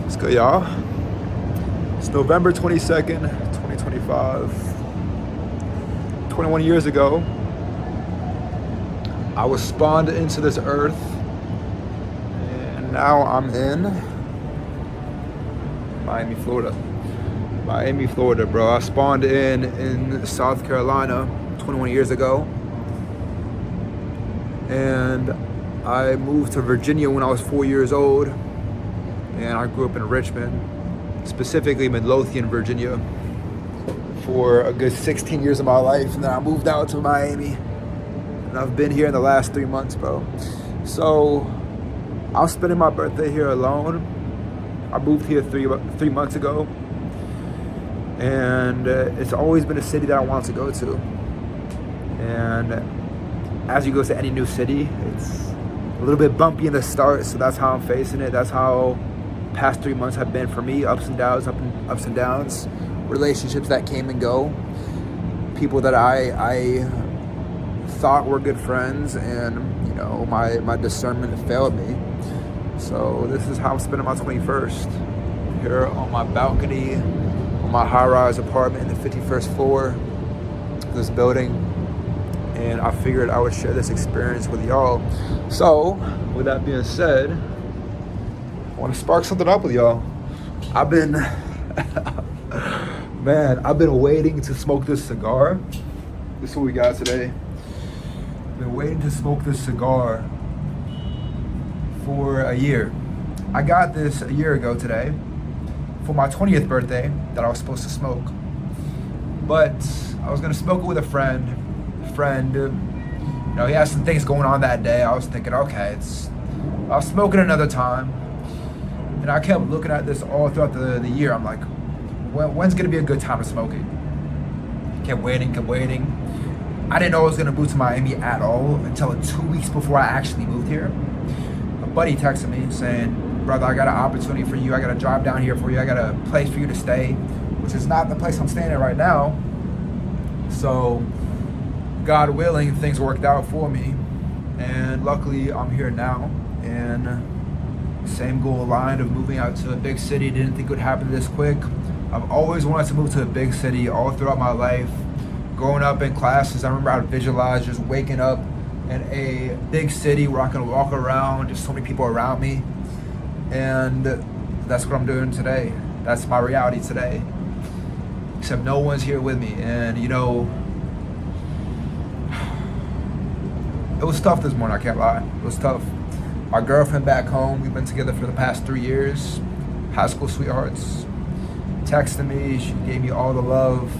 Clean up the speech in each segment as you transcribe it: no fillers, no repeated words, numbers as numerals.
What's good, y'all? It's November 22nd, 2025. 21 years ago, I was spawned into this earth, and now I'm in Miami, Florida. Miami, Florida, bro. I spawned in South Carolina 21 years ago, and I moved to Virginia when I was 4 years old, and I grew up in Richmond, specifically Midlothian, Virginia, for a good 16 years of my life, and then I moved out to Miami, and I've been here in the last 3 months, bro. So I'm spending my birthday here alone. I moved here three months ago, and it's always been a city that I want to go to. And as you go to any new city, it's a little bit bumpy in the start, so that's how I'm facing it. That's how past 3 months have been for me. Ups and downs, relationships that came and go, people that I thought were good friends, and my discernment failed me. So this is how I'm spending my 21st, here on my balcony on my high-rise apartment in the 51st floor of this building. And I figured I would share this experience with y'all. So with that being said, I want to spark something up with y'all. I've been waiting to smoke this cigar. This is what we got today. I've been waiting to smoke this cigar for a year. I got this a year ago today for my 20th birthday that I was supposed to smoke. But I was gonna smoke it with a friend. He had some things going on that day. I was thinking, okay, I'll smoke it another time. And I kept looking at this all throughout the year. I'm like, when's gonna be a good time to smoke it? Kept waiting. I didn't know I was gonna move to Miami at all until 2 weeks before I actually moved here. A buddy texted me saying, brother, I got an opportunity for you. I got to drive down here for you. I got a place for you to stay, which is not the place I'm staying at right now. So God willing, things worked out for me, and luckily I'm here now. And same goal aligned of moving out to a big city. Didn't think it would happen this quick. I've always wanted to move to a big city all throughout my life. Growing up in classes, I remember I would visualize just waking up in a big city where I can walk around, just so many people around me. And that's what I'm doing today. That's my reality today. Except no one's here with me. And it was tough this morning, I can't lie. It was tough. My girlfriend back home, we've been together for the past 3 years, high school sweethearts, texted me, she gave me all the love,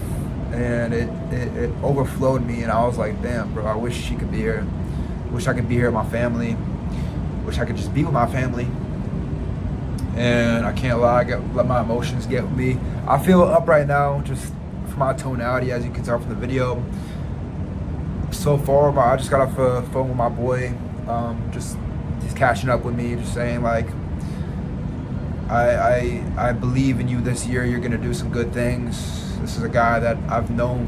and it overflowed me, and I was like, damn, bro, I wish she could be here. Wish I could be here with my family. Wish I could just be with my family. And I can't lie, let my emotions get with me. I feel up right now, just from my tonality, as you can tell from the video. So far, I just got off the phone with my boy, just he's catching up with me, just saying like, I believe in you this year. You're gonna do some good things. This is a guy that I've known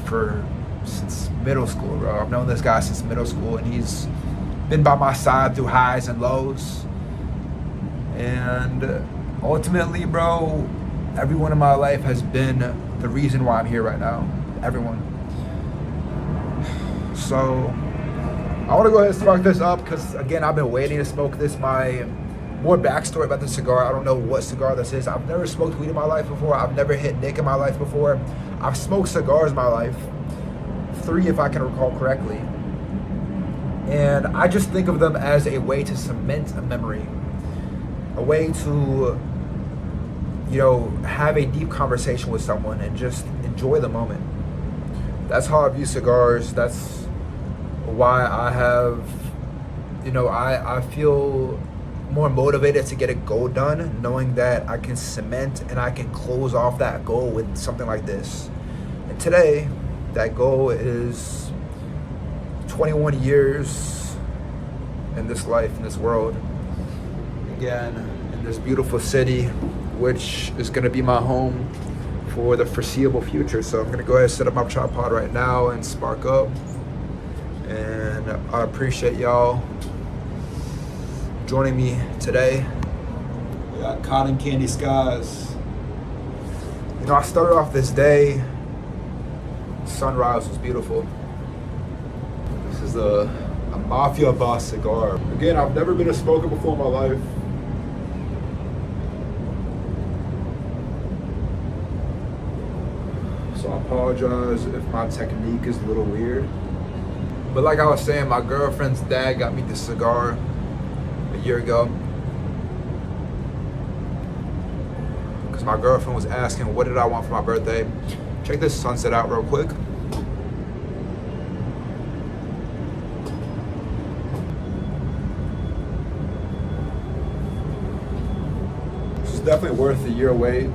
since middle school, bro. I've known this guy since middle school, and he's been by my side through highs and lows. And ultimately, bro, everyone in my life has been the reason why I'm here right now. Everyone. So I want to go ahead and spark this up because, again, I've been waiting to smoke this. My more backstory about the cigar. I don't know what cigar this is. I've never smoked weed in my life before. I've never hit Nick in my life before. I've smoked cigars in my life. 3, if I can recall correctly. And I just think of them as a way to cement a memory. A way to, have a deep conversation with someone and just enjoy the moment. That's how I view cigars. That's why I have, I feel more motivated to get a goal done, knowing that I can cement and I can close off that goal with something like this. And today, that goal is 21 years in this life, in this world. Again, in this beautiful city, which is going to be my home for the foreseeable future. So I'm going to go ahead and set up my tripod right now and spark up. And I appreciate y'all joining me today. Got cotton candy skies. You know, I started off this day. Sunrise was beautiful. This is a Mafia Boss cigar. Again, I've never been a smoker before in my life. So I apologize if my technique is a little weird. But like I was saying, my girlfriend's dad got me this cigar a year ago. Because my girlfriend was asking what did I want for my birthday. Check this sunset out real quick. This is definitely worth the year wait.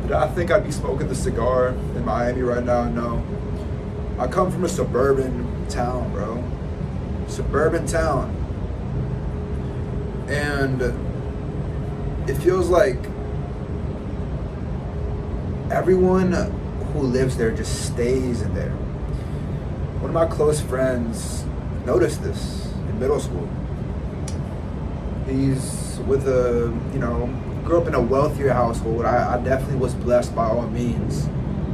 Did I think I'd be smoking the cigar in Miami right now? No. I come from a suburban town, bro. Suburban town. And it feels like everyone who lives there just stays in there. One of my close friends noticed this in middle school. He's with grew up in a wealthier household. I definitely was blessed by all means.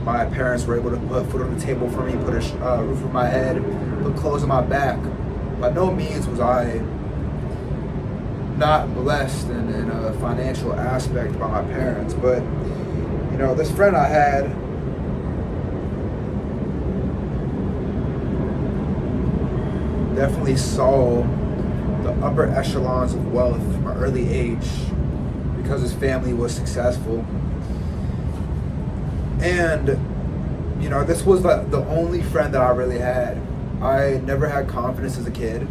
My parents were able to put food on the table for me, put a roof over my head, put clothes on my back. By no means was I not blessed in a financial aspect by my parents, but this friend I had, definitely saw the upper echelons of wealth from an early age because his family was successful. And this was the only friend that I really had. I never had confidence as a kid.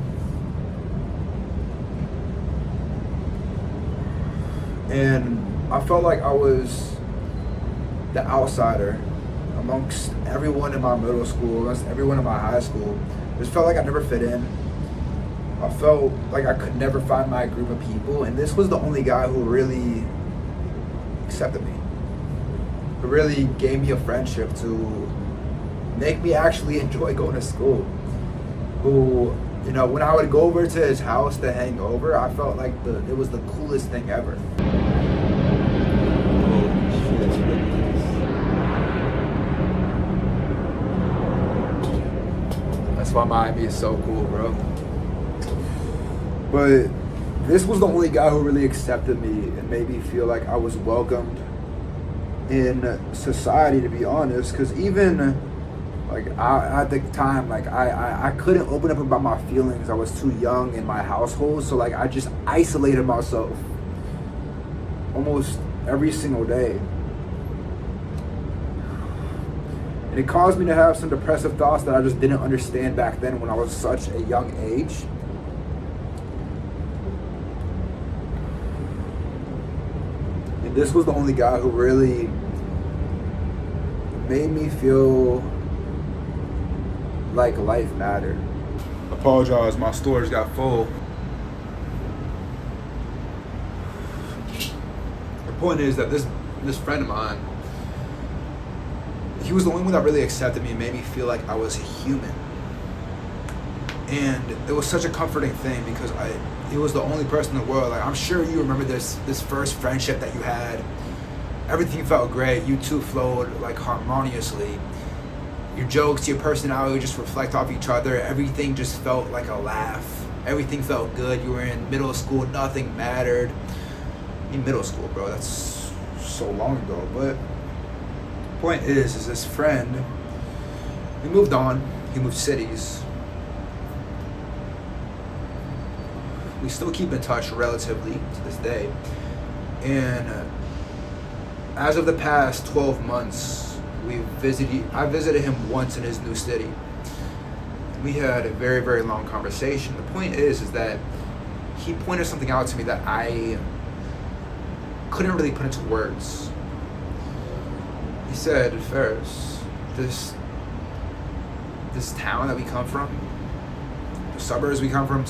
And I felt like I was the outsider amongst everyone in my middle school, amongst everyone in my high school. I just felt like I never fit in. I felt like I could never find my group of people. And this was the only guy who really accepted me. Who really gave me a friendship to make me actually enjoy going to school. Who, when I would go over to his house to hang over, I felt like it was the coolest thing ever. That's why Miami is so cool, bro. But this was the only guy who really accepted me and made me feel like I was welcomed in society, to be honest. Because even at the time, I couldn't open up about my feelings. I was too young in my household, so I just isolated myself almost every single day. And it caused me to have some depressive thoughts that I just didn't understand back then when I was such a young age. And this was the only guy who really made me feel like life mattered. I apologize, my storage got full. The point is that this friend of mine, he was the only one that really accepted me and made me feel like I was human. And it was such a comforting thing because he was the only person in the world. I'm sure you remember this first friendship that you had. Everything felt great. You two flowed harmoniously. Your jokes, your personality just reflect off each other. Everything just felt like a laugh. Everything felt good. You were in middle school. Nothing mattered. In middle school, bro. That's so long ago. But point is this friend, we moved on. He moved cities. We still keep in touch relatively to this day. And as of the past 12 months, I visited him once in his new city. We had a very, very long conversation. The point is that he pointed something out to me that I couldn't really put into words. He said, Ferris, this town that we come from, the suburbs we come from,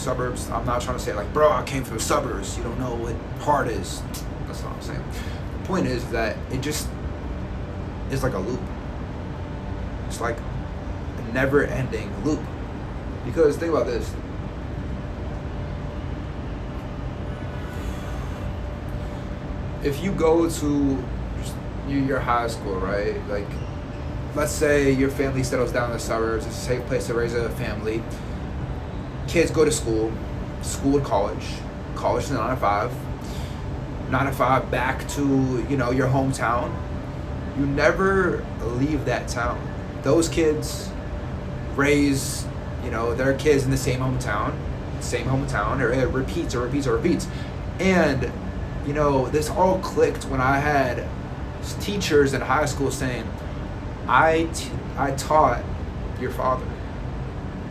I'm not trying to say bro, I came from the suburbs, you don't know what hard is. That's not what I'm saying. The point is that it just is like a loop. It's like a never-ending loop. Because think about this. if you go to your high school, right? Like, let's say your family settles down in the suburbs. It's a safe place to raise a family. Kids go to school to college, college to 9 to 5, 9 to 5 back to your hometown. You never leave that town. Those kids raise their kids in the same hometown, or it repeats. And this all clicked when I had teachers in high school saying, I taught your father.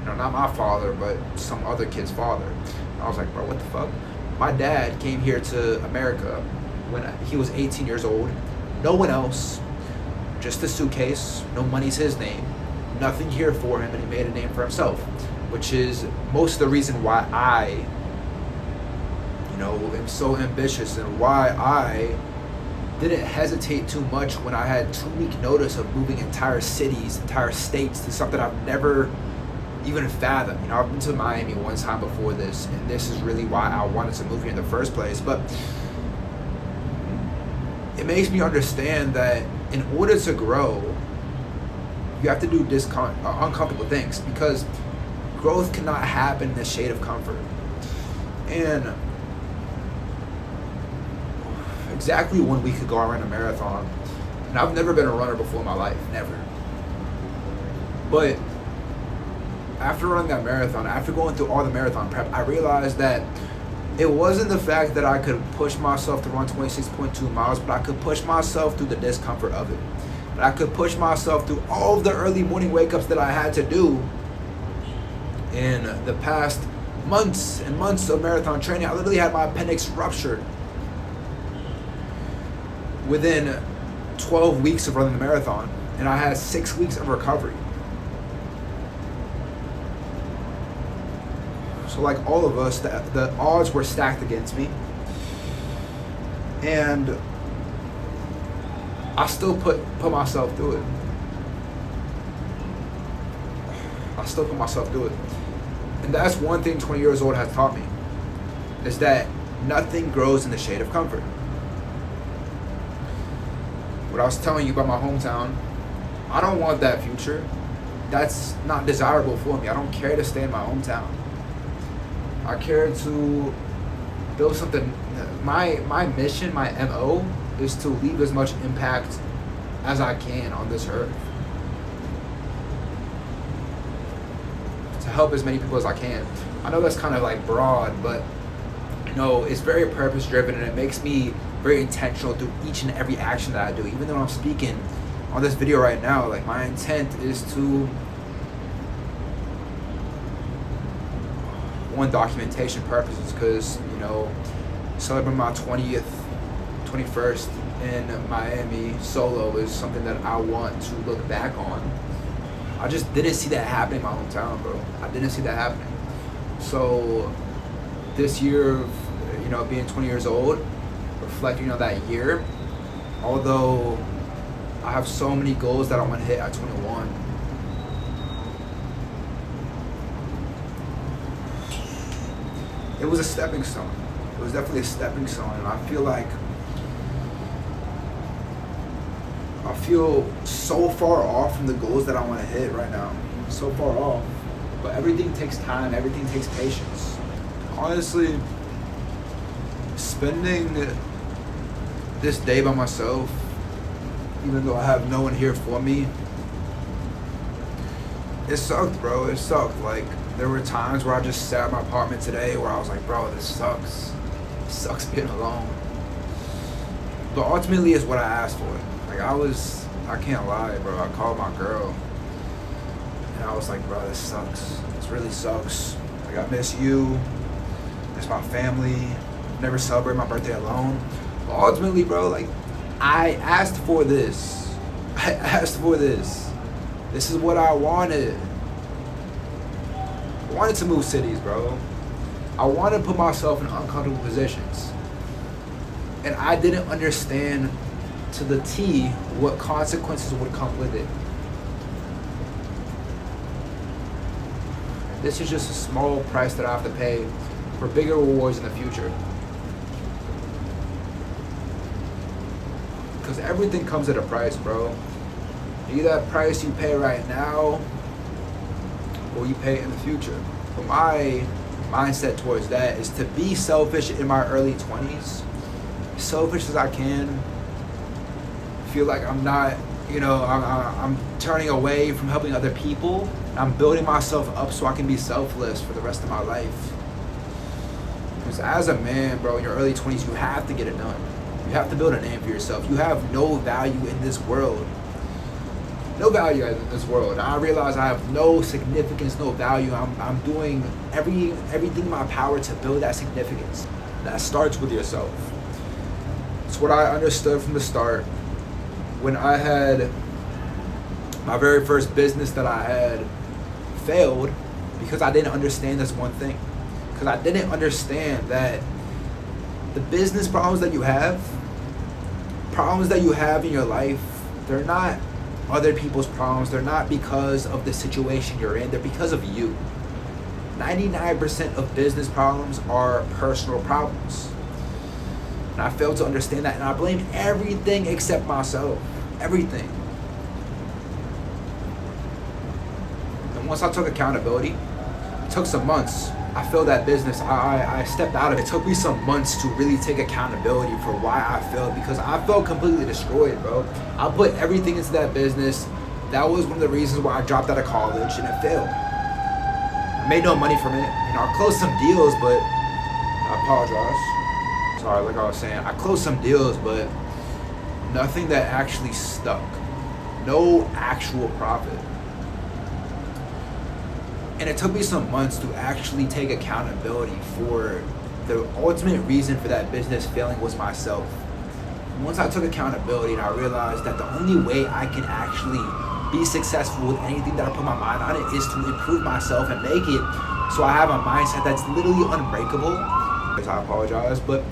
Not my father, but some other kid's father. I was like, bro, what the fuck? My dad came here to America when he was 18 years old. No one else. Just a suitcase. No money's his name. Nothing here for him, and he made a name for himself, which is most of the reason why I, am so ambitious, and why I didn't hesitate too much when I had 2-week notice of moving entire cities, entire states, to something I've never even fathomed. I've been to Miami one time before this, and this is really why I wanted to move here in the first place. But it makes me understand that in order to grow, you have to do uncomfortable things, because growth cannot happen in the shade of comfort. And exactly 1 week ago, I ran a marathon, and I've never been a runner before in my life, never. But after running that marathon, after going through all the marathon prep, I realized that it wasn't the fact that I could push myself to run 26.2 miles, but I could push myself through the discomfort of it. But I could push myself through all of the early morning wake-ups that I had to do in the past months and months of marathon training. I literally had my appendix ruptured within 12 weeks of running the marathon, and I had 6 weeks of recovery. So like all of us, the odds were stacked against me, and I still put myself through it. And that's one thing 20 years old has taught me, is that nothing grows in the shade of comfort. What I was telling you about my hometown, I don't want that future. That's not desirable for me. I don't care to stay in my hometown. I care to build something. My mission, my MO, is to leave as much impact as I can on this earth, to help as many people as I can. I know that's kind of like broad, but it's very purpose driven, and it makes me very intentional through each and every action that I do. Even though I'm speaking on this video right now, like, my intent is to, one, documentation purposes, because celebrating my 21st in Miami solo is something that I want to look back on. I just didn't see that happening in my hometown, bro. I didn't see that happening. So this year of being 20 years old, reflecting on that year, although I have so many goals that I want to hit at 21, it was a stepping stone. It was definitely a stepping stone, and I feel so far off from the goals that I want to hit right now. So far off. But everything takes time, everything takes patience. Honestly, spending this day by myself, even though I have no one here for me, it sucked, bro. It sucked. Like, there were times where I just sat in my apartment today where I was like, bro, this sucks. It sucks being alone. But ultimately, it's what I asked for. Like, I can't lie, bro. I called my girl, and I was like, bro, this sucks. This really sucks. Like, I miss you. Miss my family. Never celebrate my birthday alone. But ultimately, bro, like, I asked for this. This is what I wanted. I wanted to move cities, bro. I wanted to put myself in uncomfortable positions. And I didn't understand to the T what consequences would come with it. This is just a small price that I have to pay for bigger rewards in the future. Because everything comes at a price, bro. Either that price you pay right now or you pay in the future. But my mindset towards that is to be selfish in my early 20s, selfish as I can, feel like I'm not, I'm turning away from helping other people. I'm building myself up so I can be selfless for the rest of my life. Because as a man, bro, in your early 20s, you have to get it done. You have to build a name for yourself. You have no value in this world. No value in this world. I realize I have no significance, no value. I'm doing everything in my power to build that significance. That starts with yourself. It's what I understood from the start. When I had my very first business that I had failed because I didn't understand this one thing. Because I didn't understand that the business problems that you have in your life, they're not other people's problems. They're not because of the situation you're in. They're because of you. 99% of business problems are personal problems. And I failed to understand that. And I blame everything except myself. Everything. And once I took accountability, it took some months. I failed that business. I stepped out of it. It took me some months to really take accountability for why I failed, because I felt completely destroyed, bro. I put everything into that business. That was one of the reasons why I dropped out of college and it failed. I made no money from it. I closed some deals, but I apologize. Sorry, like I was saying, I closed some deals, but nothing that actually stuck. No actual profit. And it took me some months to actually take accountability for the ultimate reason for that business failing was myself. And once I took accountability and I realized that the only way I can actually be successful with anything that I put my mind on it is to improve myself and make it so I have a mindset that's literally unbreakable. I apologize, but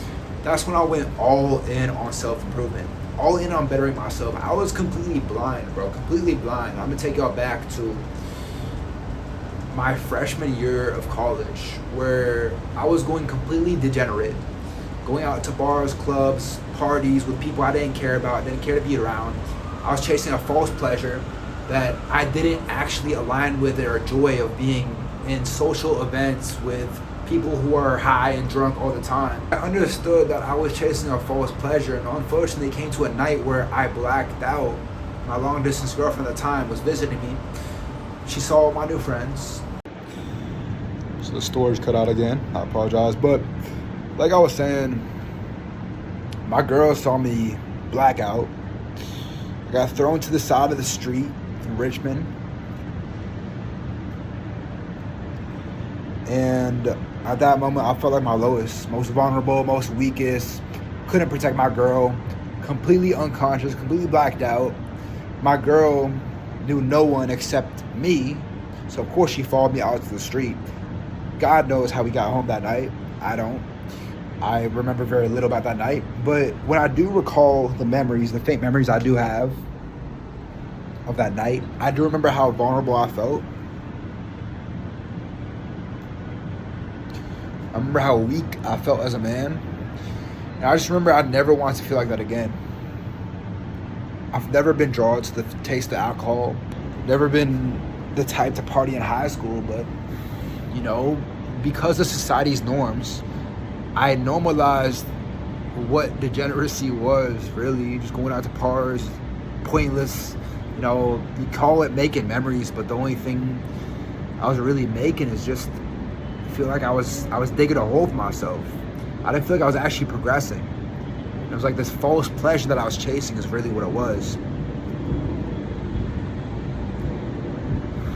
that's when I went all in on self-improvement, all in on bettering myself. I was completely blind, bro, completely blind. I'm gonna take y'all back to my freshman year of college, where I was going completely degenerate, going out to bars, clubs, parties with people I didn't care about, didn't care to be around. I was chasing a false pleasure that I didn't actually align with or joy of being in social events with people who are high and drunk all the time. I understood that I was chasing a false pleasure, and unfortunately it came to a night where I blacked out. My long distance girlfriend at the time was visiting me. She saw my new friends. So the storage cut out again. I apologize. But like I was saying, my girl saw me black out. I got thrown to the side of the street in Richmond. And at that moment, I felt like my lowest, most vulnerable, most weakest. Couldn't protect my girl. Completely unconscious, completely blacked out. My girl knew no one except me, so of course she followed me out to the street. God knows how we got home that night. I don't. I remember very little about that night, but when I do recall the memories, the faint memories I do have of that night, I do remember how vulnerable I felt. I remember how weak I felt as a man, and I just remember I'd never want to feel like that again. I've never been drawn to the taste of alcohol, never been the type to party in high school, but because of society's norms, I normalized what degeneracy was, really, just going out to bars, pointless, you call it making memories, but the only thing I was really making is just feel like I was digging a hole for myself. I didn't feel like I was actually progressing. It was like this false pleasure that I was chasing is really what it was.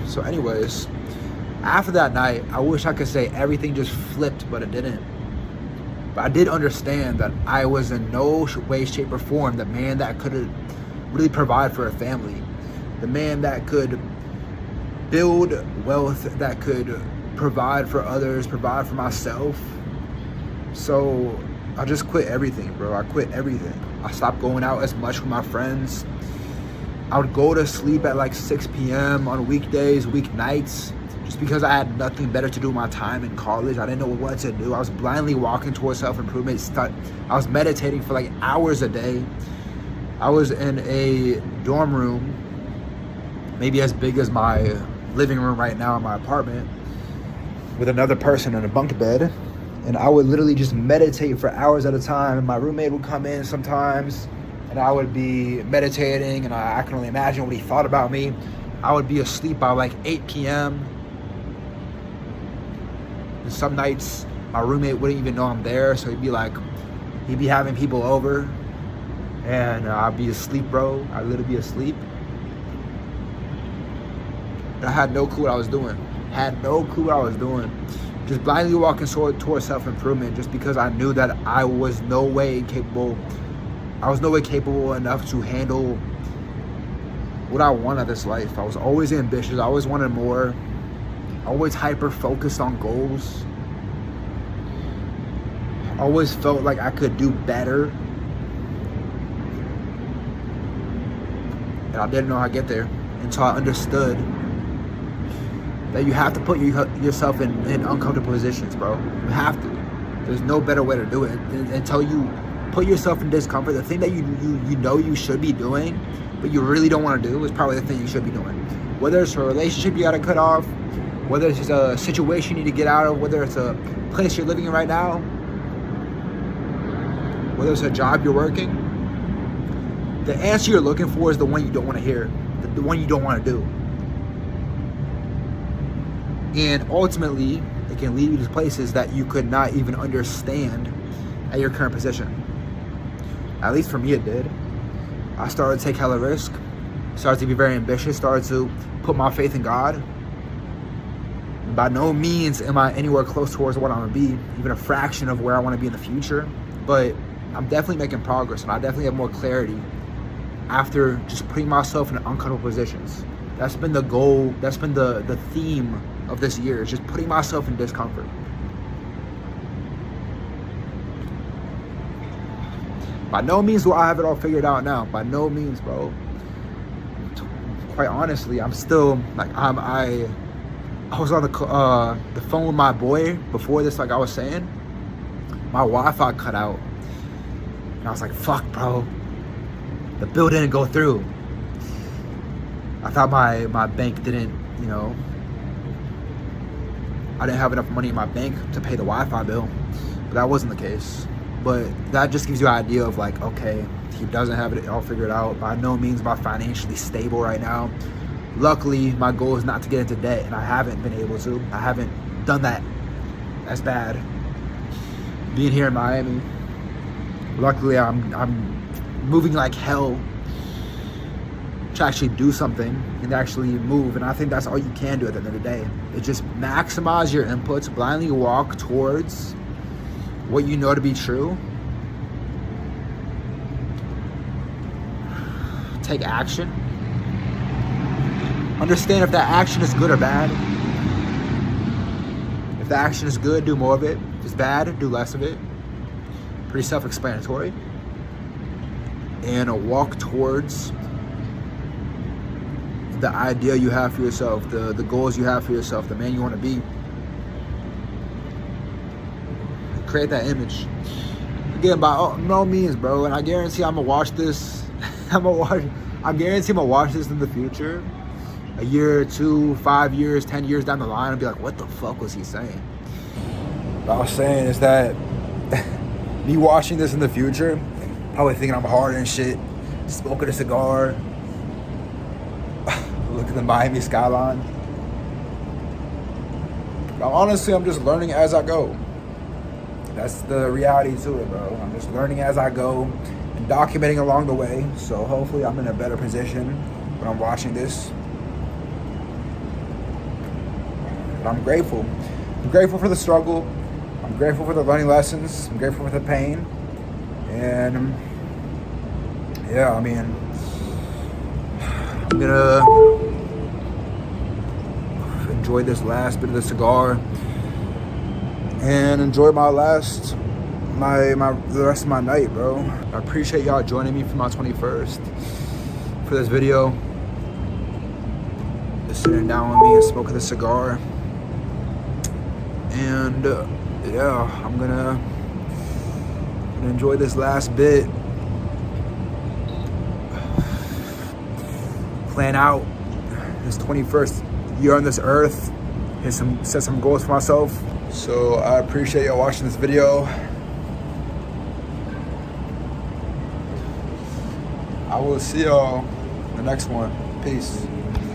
So anyways, after that night, I wish I could say everything just flipped, but it didn't. But I did understand that I was in no way, shape, or form the man that could really provide for a family. The man that could build wealth, that could provide for others, provide for myself. So I just quit everything, bro. I quit everything. I stopped going out as much with my friends. I would go to sleep at like 6 p.m. on weekdays, weeknights, just because I had nothing better to do with my time in college. I didn't know what to do. I was blindly walking towards self-improvement. I was meditating for like hours a day. I was in a dorm room, maybe as big as my living room right now in my apartment, with another person in a bunk bed. And I would literally just meditate for hours at a time. And my roommate would come in sometimes, and I would be meditating, and I can only imagine what he thought about me. I would be asleep by like 8 p.m. And some nights, my roommate wouldn't even know I'm there, so he'd be having people over, and I'd be asleep, bro. I'd literally be asleep. And I had no clue what I was doing. Just blindly walking towards self-improvement, just because I knew that I was no way capable enough to handle what I want out of this life. I was always ambitious. I always wanted more. Always hyper-focused on goals. Always felt like I could do better. And I didn't know how to get there until I understood that you have to put yourself in uncomfortable positions, bro. You have to. There's no better way to do it. Until you put yourself in discomfort, the thing that you know you should be doing, but you really don't want to do, is probably the thing you should be doing. Whether it's a relationship you got to cut off, whether it's just a situation you need to get out of, whether it's a place you're living in right now, whether it's a job you're working, the answer you're looking for is the one you don't want to hear, the one you don't want to do. And ultimately, it can lead you to places that you could not even understand at your current position. At least for me, it did. I started to take hella risk, started to be very ambitious, started to put my faith in God. By no means am I anywhere close towards what I want to be, even a fraction of where I want to be in the future. But I'm definitely making progress, and I definitely have more clarity after just putting myself in uncomfortable positions. That's been the goal. That's been the theme of this year, is just putting myself in discomfort. By no means do I have it all figured out now. By no means, bro. Quite honestly, I'm still like I was on the phone with my boy before this, like I was saying. My Wi-Fi cut out, and I was like, "Fuck, bro, the bill didn't go through." I thought my bank didn't, I didn't have enough money in my bank to pay the Wi-Fi bill, but that wasn't the case. But that just gives you an idea of like, okay, he doesn't have it all figured out. By no means am I financially stable right now. Luckily, my goal is not to get into debt, and I haven't been able to. I haven't done that. That's bad. Being here in Miami, luckily I'm moving like hell to actually do something and actually move. And I think that's all you can do at the end of the day. Is just maximize your inputs, blindly walk towards what you know to be true. Take action. Understand if that action is good or bad. If the action is good, do more of it. If it's bad, do less of it. Pretty self-explanatory. And walk towards the idea you have for yourself, the goals you have for yourself, the man you want to be. Create that image. Again, by no means, bro, and I guarantee I'm gonna watch this. I guarantee I'm gonna watch this in the future, a year, 2, 5 years, 10 years down the line, and be like, what the fuck was he saying? What I was saying is that me watching this in the future, probably thinking I'm hard and shit, smoking a cigar, look at the Miami skyline. But honestly, I'm just learning as I go. That's the reality to it, bro. I'm just learning as I go and documenting along the way. So hopefully I'm in a better position when I'm watching this. But I'm grateful. I'm grateful for the struggle. I'm grateful for the learning lessons. I'm grateful for the pain. And yeah, I mean, I'm gonna enjoy this last bit of the cigar and enjoy the rest of my night, bro. I appreciate y'all joining me for my 21st for this video. Just sitting down with me and smoking the cigar. And yeah, I'm gonna enjoy this last bit plan out this 21st year on this earth, set some goals for myself. So I appreciate y'all watching this video. I will see y'all in the next one. Peace.